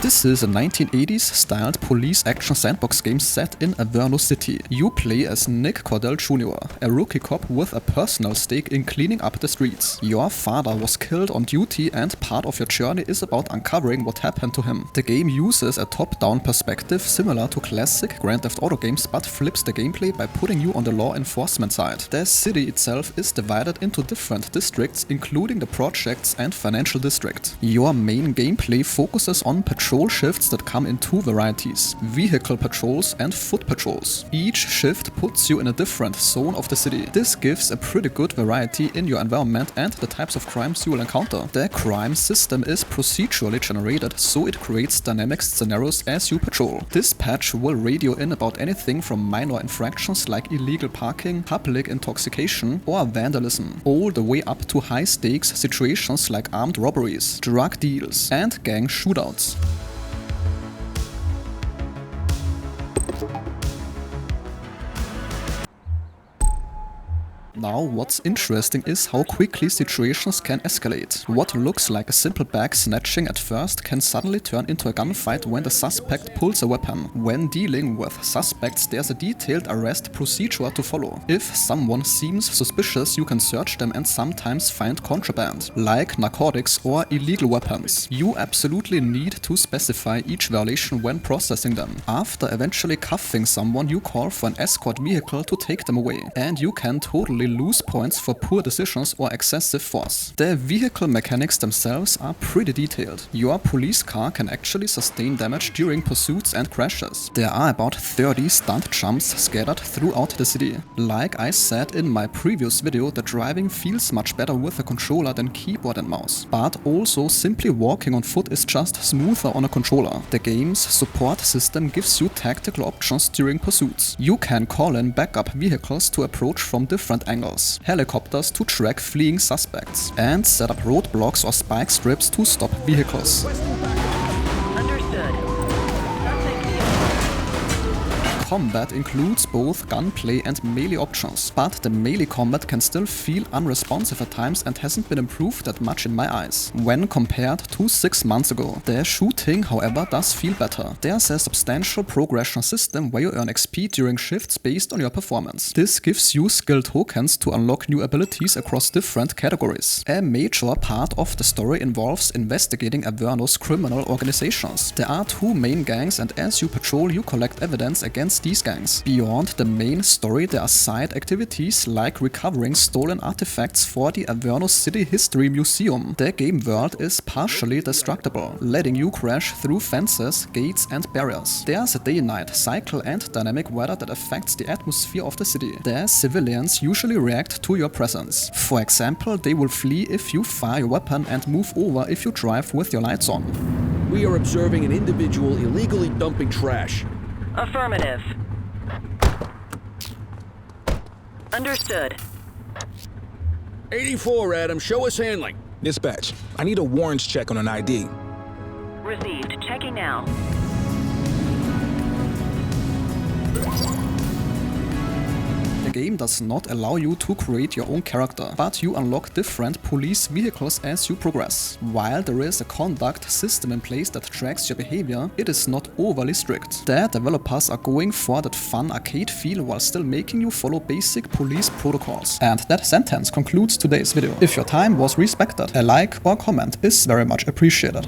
This is a 1980s styled police action sandbox game set in Averno City. You play as Nick Cordell Jr., a rookie cop with a personal stake in cleaning up the streets. Your father was killed on duty and part of your journey is about uncovering what happened to him. The game uses a top-down perspective similar to classic Grand Theft Auto games but flips the gameplay by putting you on the law enforcement side. The city itself is divided into different districts, including the projects and financial district. Your main gameplay focuses on patrol shifts that come in two varieties: vehicle patrols and foot patrols. Each shift puts you in a different zone of the city. This gives a pretty good variety in your environment and the types of crimes you will encounter. The crime system is procedurally generated, so it creates dynamic scenarios as you patrol. This patch will radio in about anything from minor infractions like illegal parking, public intoxication or vandalism, all the way up to high-stakes situations like armed robberies, drug deals and gang shootouts. Now, what's interesting is how quickly situations can escalate. What looks like a simple bag snatching at first can suddenly turn into a gunfight when the suspect pulls a weapon. When dealing with suspects, there's a detailed arrest procedure to follow. If someone seems suspicious, you can search them and sometimes find contraband, like narcotics or illegal weapons. You absolutely need to specify each violation when processing them. After eventually cuffing someone, you call for an escort vehicle to take them away, and you can totally lose points for poor decisions or excessive force. The vehicle mechanics themselves are pretty detailed. Your police car can actually sustain damage during pursuits and crashes. There are about 30 stunt jumps scattered throughout the city. Like I said in my previous video, the driving feels much better with a controller than keyboard and mouse. But also simply walking on foot is just smoother on a controller. The game's support system gives you tactical options during pursuits. You can call in backup vehicles to approach from different angles, helicopters to track fleeing suspects, and set up roadblocks or spike strips to stop vehicles. Combat includes both gunplay and melee options, but the melee combat can still feel unresponsive at times and hasn't been improved that much in my eyes when compared to 6 months ago. The shooting, however, does feel better. There's a substantial progression system where you earn XP during shifts based on your performance. This gives you skill tokens to unlock new abilities across different categories. A major part of the story involves investigating Averno's criminal organizations. There are 2 main gangs, and as you patrol, you collect evidence against these gangs. Beyond the main story, there are side activities like recovering stolen artifacts for the Averno City History Museum. The game world is partially destructible, letting you crash through fences, gates and barriers. There's a day-night cycle and dynamic weather that affects the atmosphere of the city. The civilians usually react to your presence. For example, they will flee if you fire your weapon and move over if you drive with your lights on. We are observing an individual illegally dumping trash. Affirmative. Understood. 84, Adam. Show us handling. Dispatch, I need a warrants check on an ID. Received. Checking now. The game does not allow you to create your own character, but you unlock different police vehicles as you progress. While there is a conduct system in place that tracks your behavior, it is not overly strict. The developers are going for that fun arcade feel while still making you follow basic police protocols. And that sentence concludes today's video. If your time was respected, a like or comment is very much appreciated.